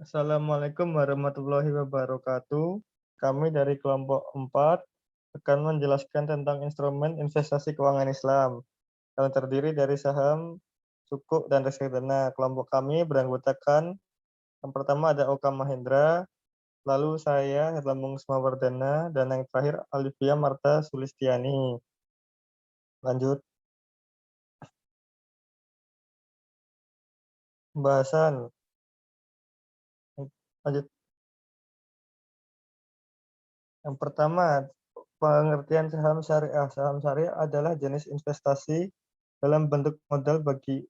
Assalamualaikum warahmatullahi wabarakatuh. Kami dari kelompok 4 akan menjelaskan tentang instrumen investasi keuangan Islam yang terdiri dari saham, sukuk, dan reksadana. Kelompok kami beranggotakan yang pertama ada Oka Mahendra, lalu saya Herlambung Semawardana, dan yang terakhir Alivia Marta Sulistiani. Lanjut pembahasan. Lanjut. Yang pertama, pengertian saham syariah. Saham syariah adalah jenis investasi dalam bentuk modal bagi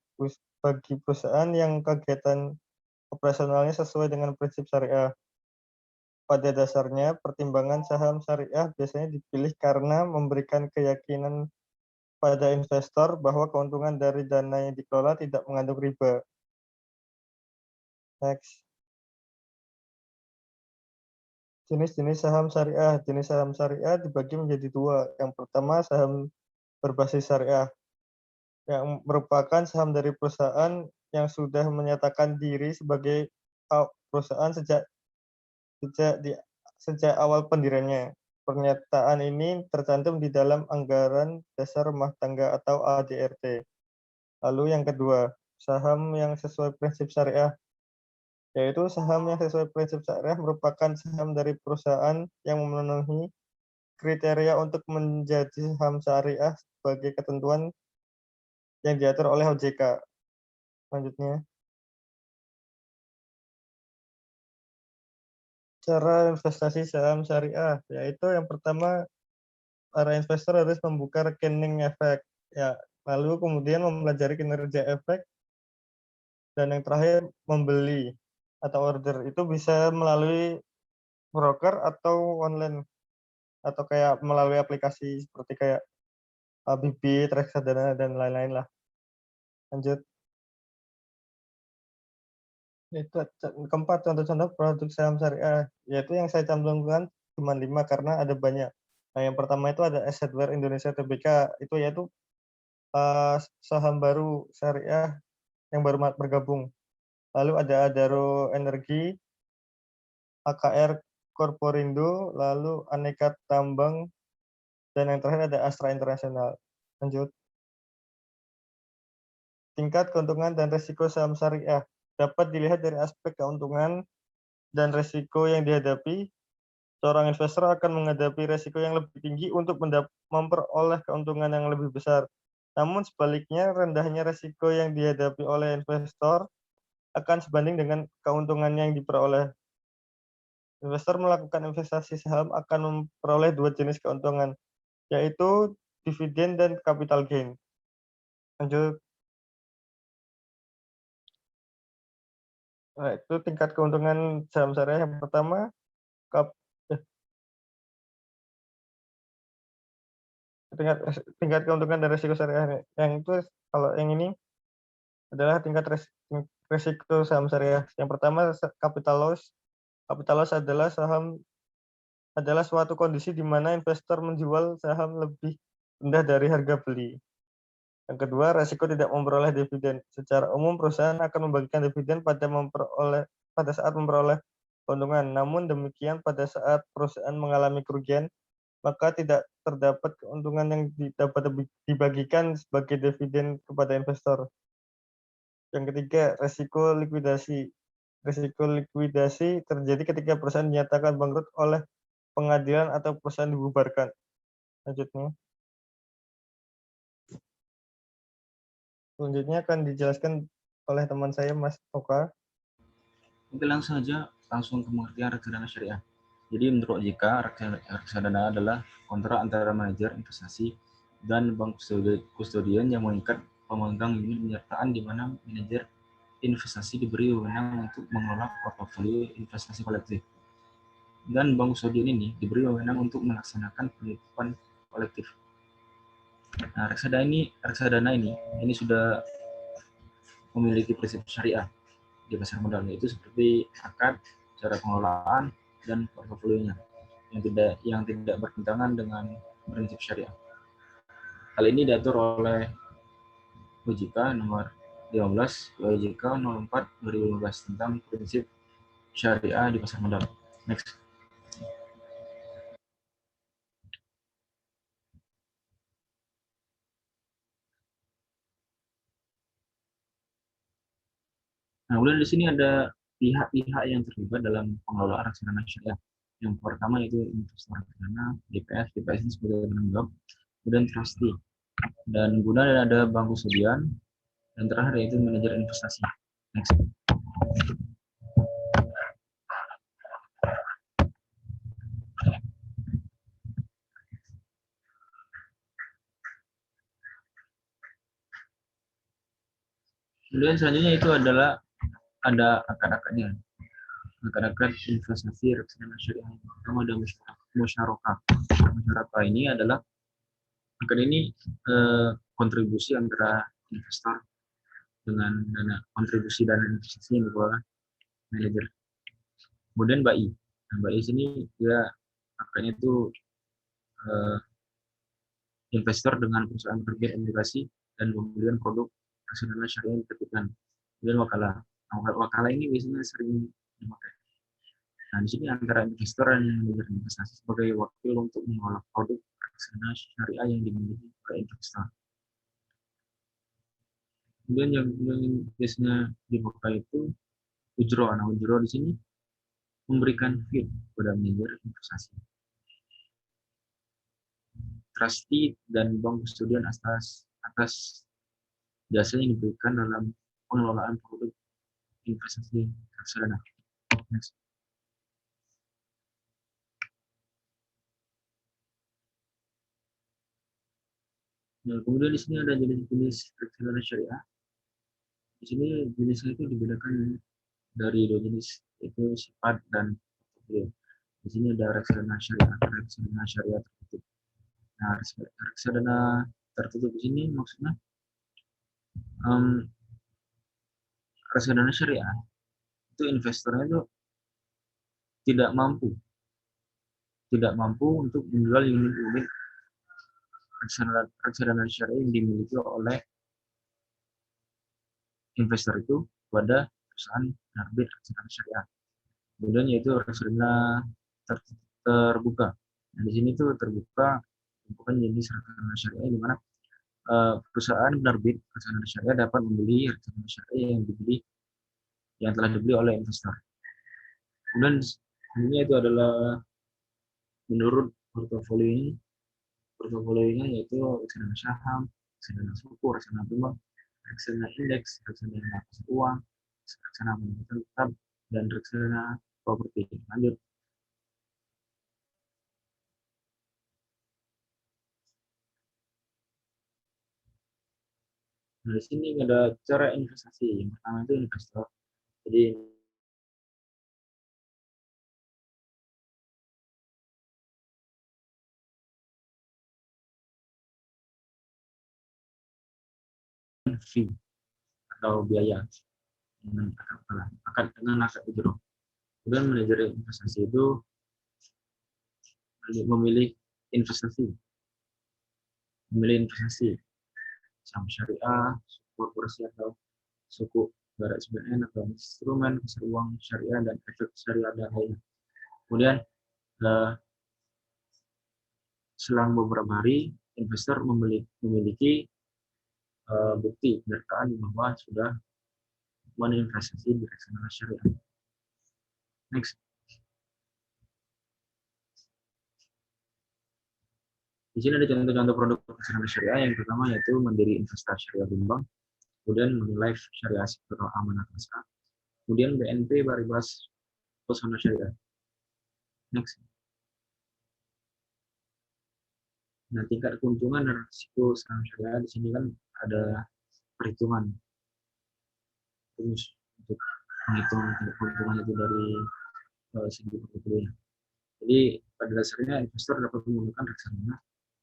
perusahaan yang kegiatan operasionalnya sesuai dengan prinsip syariah. Pada dasarnya, pertimbangan saham syariah biasanya dipilih karena memberikan keyakinan pada investor bahwa keuntungan dari dana yang dikelola tidak mengandung riba. Next. Jenis-jenis saham syariah. Jenis saham syariah dibagi menjadi dua. Yang pertama, saham berbasis syariah, yang merupakan saham dari perusahaan yang sudah menyatakan diri sebagai perusahaan sejak awal pendiriannya. Pernyataan ini tercantum di dalam anggaran dasar rumah tangga atau ADRT. Lalu yang kedua, saham yang sesuai prinsip syariah, yaitu saham yang sesuai prinsip syariah merupakan saham dari perusahaan yang memenuhi kriteria untuk menjadi saham syariah sebagai ketentuan yang diatur oleh OJK. Selanjutnya, cara investasi saham syariah, yaitu yang pertama, para investor harus membuka rekening efek, ya, lalu kemudian mempelajari kinerja efek, dan yang terakhir membeli atau order. Itu bisa melalui broker atau online, atau kayak melalui aplikasi seperti kayak Bibit, Reksadana, dan lain-lain lah. Lanjut. Itu keempat contoh-contoh produk saham syariah, yaitu yang saya cantumkan cuma 5 karena ada banyak. Nah, yang pertama itu ada Assetware Indonesia Tbk, itu yaitu saham baru syariah yang baru bergabung. Lalu ada Adaro Energi, AKR Korporindo, lalu Aneka Tambang, dan yang terakhir ada Astra Internasional. Lanjut. Tingkat keuntungan dan risiko saham syariah dapat dilihat dari aspek keuntungan dan risiko yang dihadapi. Seorang investor akan menghadapi risiko yang lebih tinggi untuk memperoleh keuntungan yang lebih besar. Namun sebaliknya, rendahnya risiko yang dihadapi oleh investor akan sebanding dengan keuntungan yang diperoleh. Investor melakukan investasi saham akan memperoleh dua jenis keuntungan, yaitu dividen dan capital gain. Lanjut. Nah, itu tingkat keuntungan saham syariah yang pertama, tingkat keuntungan dan risiko syariah. Yang itu kalau yang ini adalah tingkat risiko saham syariah. Yang pertama, capital loss. Capital loss adalah suatu kondisi di mana investor menjual saham lebih rendah dari harga beli. Yang kedua, risiko tidak memperoleh dividen. Secara umum, perusahaan akan membagikan dividen pada saat memperoleh keuntungan. Namun demikian, pada saat perusahaan mengalami kerugian, maka tidak terdapat keuntungan yang dapat dibagikan sebagai dividen kepada investor. Yang ketiga, risiko likuidasi. Risiko likuidasi terjadi ketika perusahaan dinyatakan bangkrut oleh pengadilan atau perusahaan dibubarkan. Selanjutnya akan dijelaskan oleh teman saya, Mas Oka. Oke, langsung ke pengertian reksadana syariah. Jadi menurut OJK, reksadana adalah kontrak antara manajer investasi dan bank kustodian yang mengikat pemegang unit penyertaan di mana manajer investasi diberi wewenang untuk mengelola portofolio investasi kolektif. Dan bank kustodian ini diberi wewenang untuk melaksanakan penitipan kolektif. Nah, reksadana ini sudah memiliki prinsip syariah di pasar modal, yaitu seperti akad, cara pengelolaan, dan portofolionya yang tidak bertentangan dengan prinsip syariah. Hal ini diatur oleh OJK nomor 15 OJK 04 2015 tentang prinsip syariah di pasar modal. Next. Nah, kemudian di sini ada pihak-pihak yang terlibat dalam pengelolaan reksadana syariah. Yang pertama yaitu investor reksadana, DPS. DPS ini sebagai penanggung jawab, kemudian trustee, dan kemudian ada bank kustodian, dan terakhir yaitu manajer investasi. Next. Kemudian selanjutnya itu adalah ada akad-akadnya. Akad-akad investasi reksadana syariah. Pertama ada musyarakah. Musyarakah ini adalah akad ini kontribusi antara investor dengan kontribusi dana investasi yang dikelola manajer. Kemudian BAI. Nah, BAI sini dia akadnya itu investor dengan perusahaan terbit obligasi dan pembelian produk reksadana syariah yang diterbitkan. Kemudian wakalah. Nah, wakalah ini biasanya sering dipakai. Nah, di sini antara investor dan manajer investasi sebagai wakil untuk mengelola produk reksadana syariah yang dimiliki oleh investor. Kemudian yang biasanya dipakai itu ujro. Nah, ujro di sini memberikan fee kepada manajer investasi. Trustee dan bank kustodian atas jasa yang diberikan dalam pengelolaan produk investasi reksadana. Next. Nah, kemudian di sini ada jenis-jenis reksadana syariah. Di sini jenisnya itu dibedakan dari dua jenis, yaitu sifat dan portofolio. Di sini ada reksadana syariah tertutup. Nah, reksadana tertutup di sini maksudnya reksadana syariah itu investornya itu tidak mampu untuk menjual unit-unit reksadana syariah yang dimiliki oleh investor itu pada perusahaan penerbit reksadana syariah. Kemudian yaitu reksadana terbuka. Nah, di sini tuh terbuka bukan jenis reksadana syariah di mana perusahaan penerbit reksadana syariah dapat membeli reksadana syariah yang telah dibeli oleh investor. Kemudian ini itu adalah menurut portofolionya yaitu reksadana saham, reksadana suku, reksadana tumbang, reksadana indeks, reksadana pasar uang, reksadana pendapatan tetap, dan reksadana properti. Lanjut. Nah, di sini ada cara investasi. Yang pertama itu investor. Jadi fee atau biaya dengan akad ujro. Kemudian manajer investasi itu memilih investasi saham syariah, suku korporasi atau suku negara SBN atau instrumen pasar uang syariah dan efek syariah dan lainnya. Kemudian selang beberapa hari investor memiliki bukti penyertaan bahwa sudah berinvestasi di reksadana syariah. Next. Di sini ada contoh-contoh produk reksadana syariah. Yang pertama yaitu Mandiri Investasi Syariah Bimbang, kemudian Manulife Syariah Sektoral Amanah Kasra, kemudian BNP Paribas Pesona Syariah. Next. Nah, tingkat keuntungan dan risiko saham syariah di sini kan ada perhitungan terus untuk menghitung keuntungan itu dari segi portofolio. Jadi pada dasarnya investor dapat menggunakan reksadana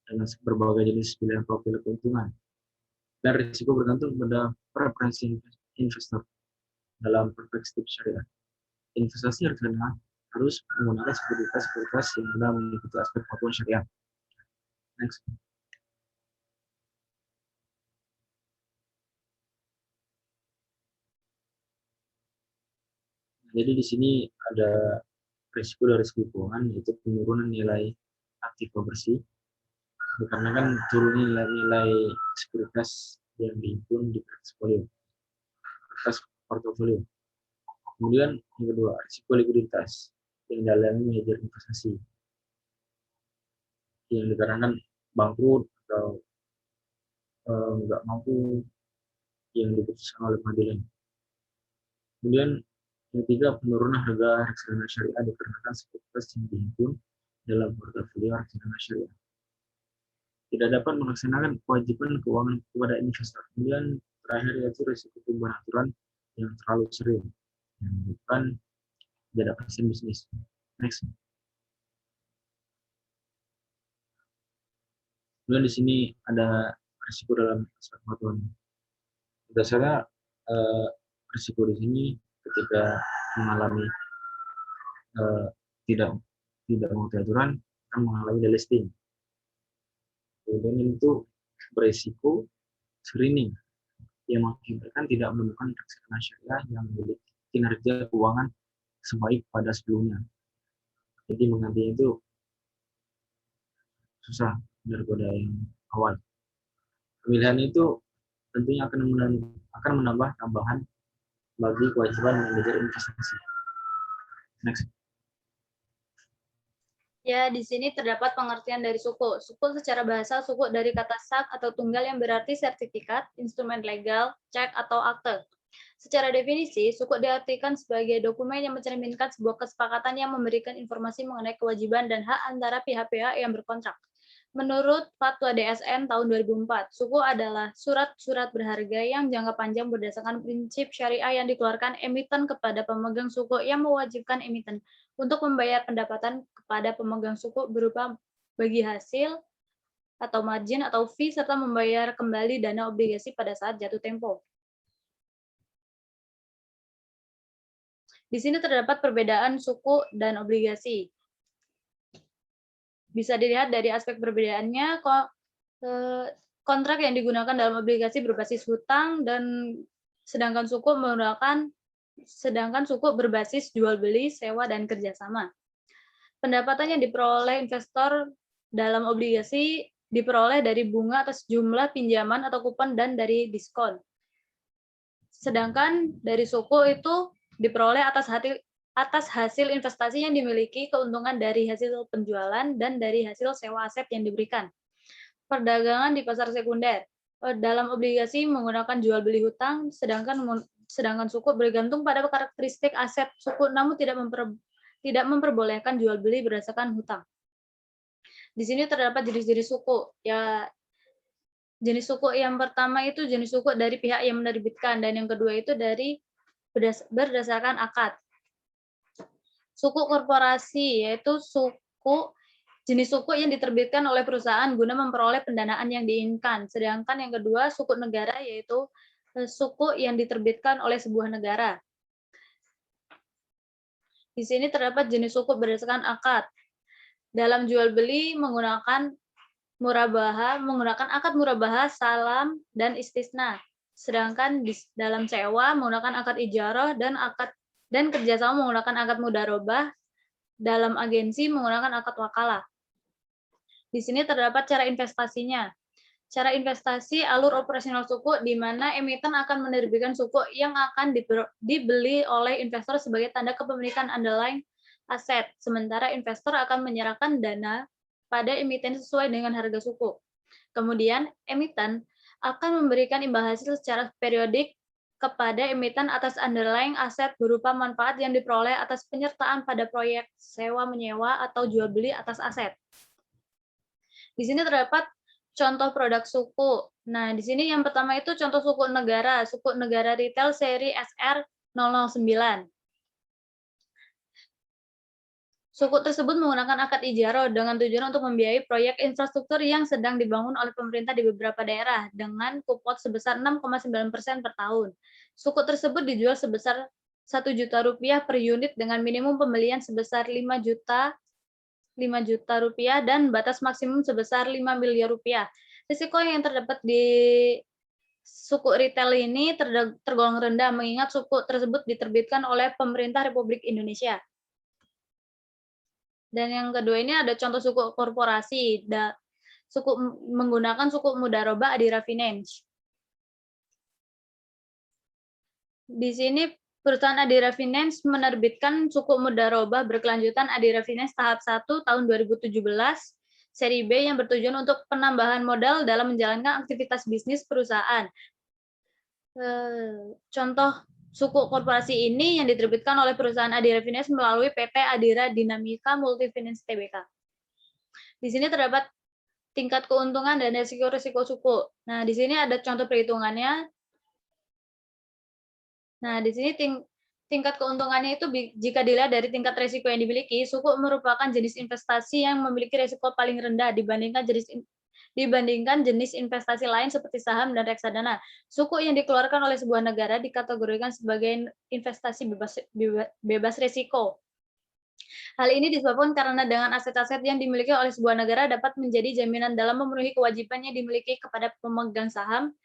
dengan berbagai jenis pilihan profil keuntungan dan risiko bergantung pada preferensi investor. Dalam perspektif syariah, investasi reksadana harus menggunakan sekuritas yang benar mengikuti aspek keuntungan syariah. Next. Jadi di sini ada risiko dari segi keuangan, yaitu penurunan nilai aktiva bersih dikarenakan turunnya nilai sekuritas yang dihimpun di atas portofolio. Kemudian yang kedua, risiko likuiditas yang dalam manajer investasi yang dikarenakan bangkrut atau nggak mampu yang diputuskan oleh pengadilan. Kemudian yang ketiga, penurunan harga reksadana syariah dikarenakan sekuritas yang dihimpun dalam portofolio reksadana syariah tidak dapat melaksanakan kewajiban keuangan kepada investor. Kemudian terakhir yaitu risiko perubahan aturan yang terlalu sering yang bukan tidak dapat bisnis. Next. Kemudian di sini ada risiko dalam aspek pengetahuan. Berdasarkan risiko di sini ketika mengalami tidak mengikuti aturan akan mengalami delisting. Kemudian itu berisiko screening yang mengakibatkan tidak menemukan reksadana syariah yang memiliki kinerja keuangan sebaik pada sebelumnya. Jadi menggantinya itu susah daripada yang awal. Pemilihan itu tentunya akan menambah tambahan bagi kewajiban manajer investasi. Next. Ya, di sini terdapat pengertian dari suku. Suku secara bahasa, suku dari kata sak atau tunggal yang berarti sertifikat, instrumen legal, cek, atau akte. Secara definisi, suku diartikan sebagai dokumen yang mencerminkan sebuah kesepakatan yang memberikan informasi mengenai kewajiban dan hak antara pihak-pihak yang berkontrak. Menurut Fatwa DSN tahun 2004, suku adalah surat-surat berharga yang jangka panjang berdasarkan prinsip syariah yang dikeluarkan emiten kepada pemegang suku yang mewajibkan emiten untuk membayar pendapatan kepada pemegang suku berupa bagi hasil atau margin atau fee serta membayar kembali dana obligasi pada saat jatuh tempo. Di sini terdapat perbedaan suku dan obligasi. Bisa dilihat dari aspek perbedaannya, kontrak yang digunakan dalam obligasi berbasis hutang dan sedangkan suku berbasis jual beli, sewa, dan kerjasama. Pendapatan yang diperoleh investor dalam obligasi diperoleh dari bunga atas jumlah pinjaman atau kupon dan dari diskon. Sedangkan dari suku itu diperoleh atas hasil investasi yang dimiliki, keuntungan dari hasil penjualan, dan dari hasil sewa aset yang diberikan. Perdagangan di pasar sekunder. Dalam obligasi menggunakan jual beli hutang, sedangkan suku bergantung pada karakteristik aset suku, namun tidak memperbolehkan jual beli berdasarkan hutang. Di sini terdapat jenis-jenis suku. Ya, jenis suku yang pertama itu jenis suku dari pihak yang menerbitkan, dan yang kedua itu dari berdasarkan akad. Suku korporasi yaitu jenis suku yang diterbitkan oleh perusahaan guna memperoleh pendanaan yang diinginkan. Sedangkan yang kedua, suku negara, yaitu suku yang diterbitkan oleh sebuah negara. Di sini terdapat jenis suku berdasarkan akad. Dalam jual beli menggunakan akad murabaha, salam, dan istisna. Sedangkan dalam sewa menggunakan akad ijarah dan kerjasama menggunakan akad mudarobah. Dalam agensi menggunakan akad wakalah. Di sini terdapat cara investasinya. Cara investasi alur operasional suku di mana emiten akan menerbitkan suku yang akan dibeli oleh investor sebagai tanda kepemilikan underlying aset, sementara investor akan menyerahkan dana pada emiten sesuai dengan harga suku. Kemudian, emiten akan memberikan imbal hasil secara periodik kepada emiten atas underlying aset berupa manfaat yang diperoleh atas penyertaan pada proyek sewa-menyewa atau jual beli atas aset. Di sini terdapat contoh produk suku. Nah, di sini yang pertama itu contoh suku negara retail seri SR009. Suku tersebut menggunakan akad ijarah dengan tujuan untuk membiayai proyek infrastruktur yang sedang dibangun oleh pemerintah di beberapa daerah dengan kupon sebesar 6,9% per tahun. Suku tersebut dijual sebesar Rp1.000.000 per unit dengan minimum pembelian sebesar Rp5 juta dan batas maksimum sebesar Rp5 miliar. Risiko yang terdapat di suku retail ini tergolong rendah mengingat suku tersebut diterbitkan oleh pemerintah Republik Indonesia. Dan yang kedua ini ada contoh suku korporasi, menggunakan suku mudharabah Adira Finance. Di sini perusahaan Adira Finance menerbitkan suku mudharabah berkelanjutan Adira Finance tahap 1 tahun 2017 seri B yang bertujuan untuk penambahan modal dalam menjalankan aktivitas bisnis perusahaan. Contoh suku korporasi ini yang diterbitkan oleh perusahaan Adira Finance melalui PT Adira Dinamika Multifinance Tbk. Di sini terdapat tingkat keuntungan dan risiko-risiko suku. Nah, di sini ada contoh perhitungannya. Nah, di sini tingkat keuntungannya itu jika dilihat dari tingkat risiko yang dimiliki, suku merupakan jenis investasi yang memiliki risiko paling rendah dibandingkan jenis investasi lain seperti saham dan reksadana. Suku yang dikeluarkan oleh sebuah negara dikategorikan sebagai investasi bebas risiko. Hal ini disebabkan karena dengan aset-aset yang dimiliki oleh sebuah negara dapat menjadi jaminan dalam memenuhi kewajiban yang dimiliki kepada pemegang saham,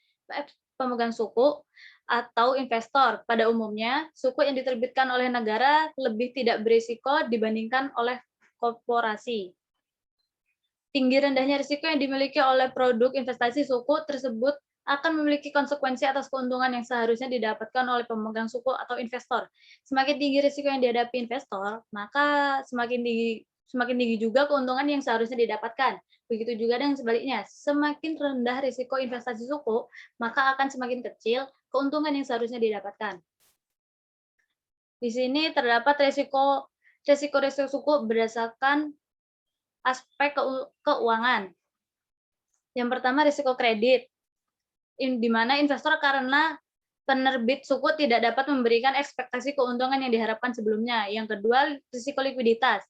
pemegang suku, atau investor. Pada umumnya, suku yang diterbitkan oleh negara lebih tidak berisiko dibandingkan oleh korporasi. Tinggi rendahnya risiko yang dimiliki oleh produk investasi suku tersebut akan memiliki konsekuensi atas keuntungan yang seharusnya didapatkan oleh pemegang suku atau investor. Semakin tinggi risiko yang dihadapi investor, maka semakin tinggi juga keuntungan yang seharusnya didapatkan. Begitu juga dengan sebaliknya, semakin rendah risiko investasi suku, maka akan semakin kecil keuntungan yang seharusnya didapatkan. Di sini terdapat risiko suku berdasarkan aspek keuangan. Yang pertama, risiko kredit, di mana investor karena penerbit suku tidak dapat memberikan ekspektasi keuntungan yang diharapkan sebelumnya. Yang kedua, risiko likuiditas,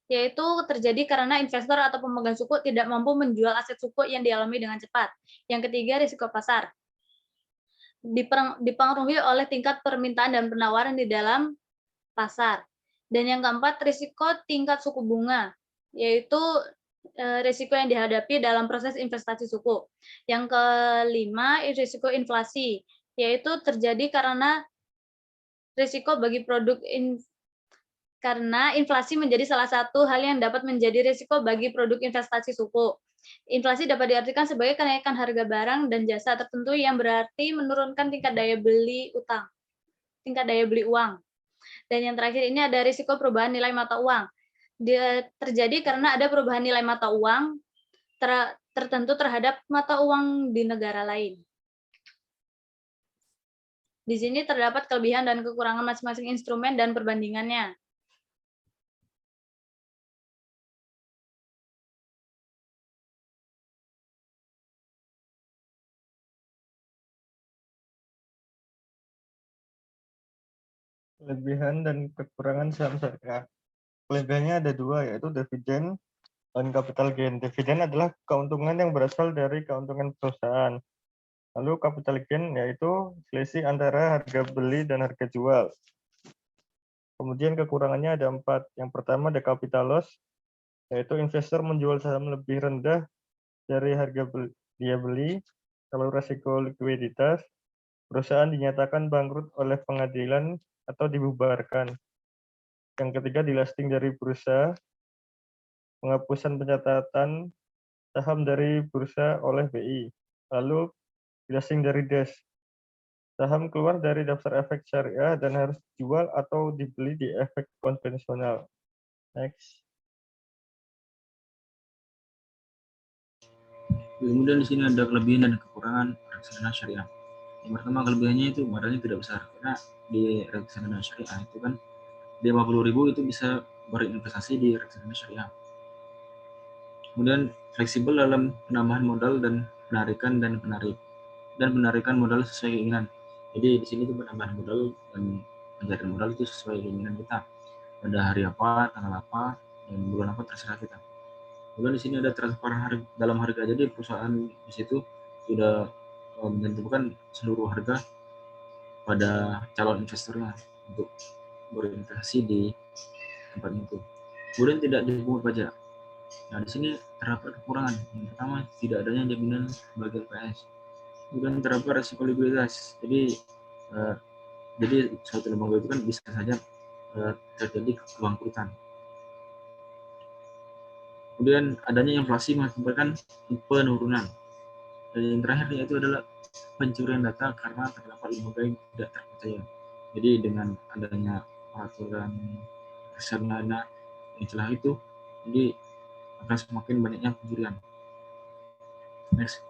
yaitu terjadi karena investor atau pemegang suku tidak mampu menjual aset suku yang dialami dengan cepat. Yang ketiga, risiko pasar, dipengaruhi oleh tingkat permintaan dan penawaran di dalam pasar. Dan yang keempat, risiko tingkat suku bunga, yaitu risiko yang dihadapi dalam proses investasi suku. Yang kelima, risiko inflasi, yaitu terjadi karena risiko bagi karena inflasi menjadi salah satu hal yang dapat menjadi risiko bagi produk investasi suku. Inflasi dapat diartikan sebagai kenaikan harga barang dan jasa tertentu yang berarti menurunkan tingkat daya beli uang. Dan yang terakhir ini ada risiko perubahan nilai mata uang. Dia terjadi karena ada perubahan nilai mata uang tertentu terhadap mata uang di negara lain. Di sini terdapat kelebihan dan kekurangan masing-masing instrumen dan perbandingannya. Kelebihan dan kekurangan saham syariah. Kelebihannya ada dua, yaitu dividen dan capital gain. Dividen adalah keuntungan yang berasal dari keuntungan perusahaan. Lalu capital gain yaitu selisih antara harga beli dan harga jual. Kemudian kekurangannya ada 4. Yang pertama ada capital loss, yaitu investor menjual saham lebih rendah dari harga dia beli. Kalau resiko likuiditas, perusahaan dinyatakan bangkrut oleh pengadilan atau dibubarkan. Yang ketiga delisting dari bursa, penghapusan pencatatan saham dari bursa oleh BI. Lalu delisting dari DES, saham keluar dari daftar efek syariah dan harus dijual atau dibeli di efek konvensional. Next. Kemudian di sini ada kelebihan dan kekurangan reksadana syariah. Yang pertama, kelebihannya itu modalnya tidak besar, karena di reksadana syariah itu kan di 50.000 itu bisa berinvestasi di reksadana syariah. Kemudian fleksibel dalam penambahan modal dan penarikan modal sesuai keinginan. Jadi di sini itu penambahan modal dan pencarian modal itu sesuai keinginan kita. Pada hari apa, tanggal apa, dan bulan apa terserah kita. Kemudian di sini ada transfer dalam harga, jadi perusahaan di situ sudah menentukan seluruh harga pada calon investornya untuk berinvestasi di tempat itu. Kemudian tidak dipungut pajak. Nah, di sini terdapat kekurangan. Yang pertama, tidak adanya jaminan bagi LPS. Kemudian terdapat resiko likuiditas. Jadi suatu lembaga itu kan bisa saja terjadi kebangkrutan. Kemudian adanya inflasi mengakibatkan penurunan. Dan yang terakhir yaitu adalah pencurian data karena terdapat lembaga yang tidak terpercaya. Jadi dengan adanya peraturan reksadana yang celah itu, jadi akan semakin banyaknya pencurian. Next.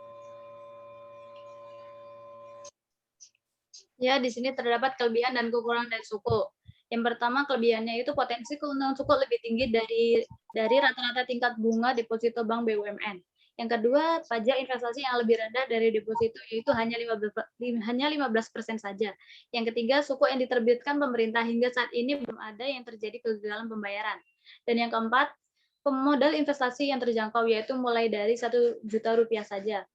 Ya, di sini terdapat kelebihan dan kekurangan dari suku. Yang pertama, kelebihannya itu potensi keuntungan suku lebih tinggi dari rata-rata tingkat bunga deposito bank BUMN. Yang kedua, pajak investasi yang lebih rendah dari deposito, yaitu hanya 15% saja. Yang ketiga, suku yang diterbitkan pemerintah hingga saat ini belum ada yang terjadi kegagalan pembayaran. Dan yang keempat, pemodal investasi yang terjangkau, yaitu mulai dari 1 juta rupiah saja.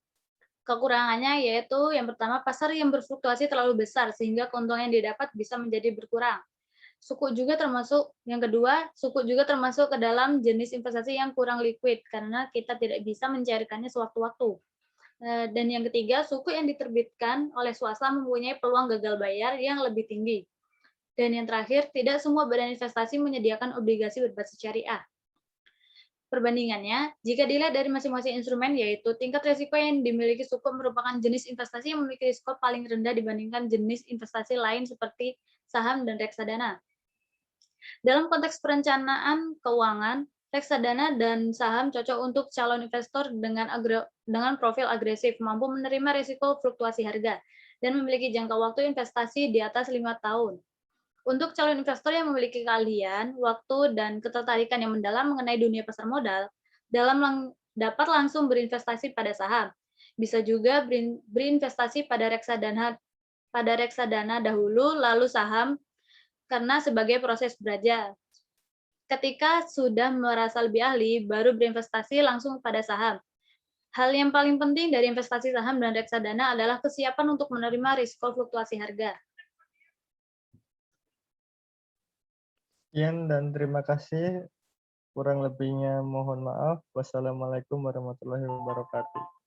Kekurangannya yaitu yang pertama, pasar yang berfluktuasi terlalu besar sehingga keuntungan yang didapat bisa menjadi berkurang. Yang kedua, suku juga termasuk ke dalam jenis investasi yang kurang liquid karena kita tidak bisa mencairkannya sewaktu-waktu. Dan yang ketiga, suku yang diterbitkan oleh swasta mempunyai peluang gagal bayar yang lebih tinggi. Dan yang terakhir, tidak semua badan investasi menyediakan obligasi berbasis syariah. Perbandingannya, jika dilihat dari masing-masing instrumen, yaitu tingkat risiko yang dimiliki suku merupakan jenis investasi yang memiliki risiko paling rendah dibandingkan jenis investasi lain seperti saham dan reksadana. Dalam konteks perencanaan keuangan, reksadana dan saham cocok untuk calon investor dengan profil agresif, mampu menerima risiko fluktuasi harga, dan memiliki jangka waktu investasi di atas 5 tahun. Untuk calon investor yang memiliki keahlian, waktu, dan ketertarikan yang mendalam mengenai dunia pasar modal, dapat langsung berinvestasi pada saham. Bisa juga berinvestasi pada reksadana dahulu, lalu saham, karena sebagai proses belajar. Ketika sudah merasa lebih ahli, baru berinvestasi langsung pada saham. Hal yang paling penting dari investasi saham dan reksadana adalah kesiapan untuk menerima risiko fluktuasi harga. Sekian dan terima kasih. Kurang lebihnya mohon maaf. Wassalamualaikum warahmatullahi wabarakatuh.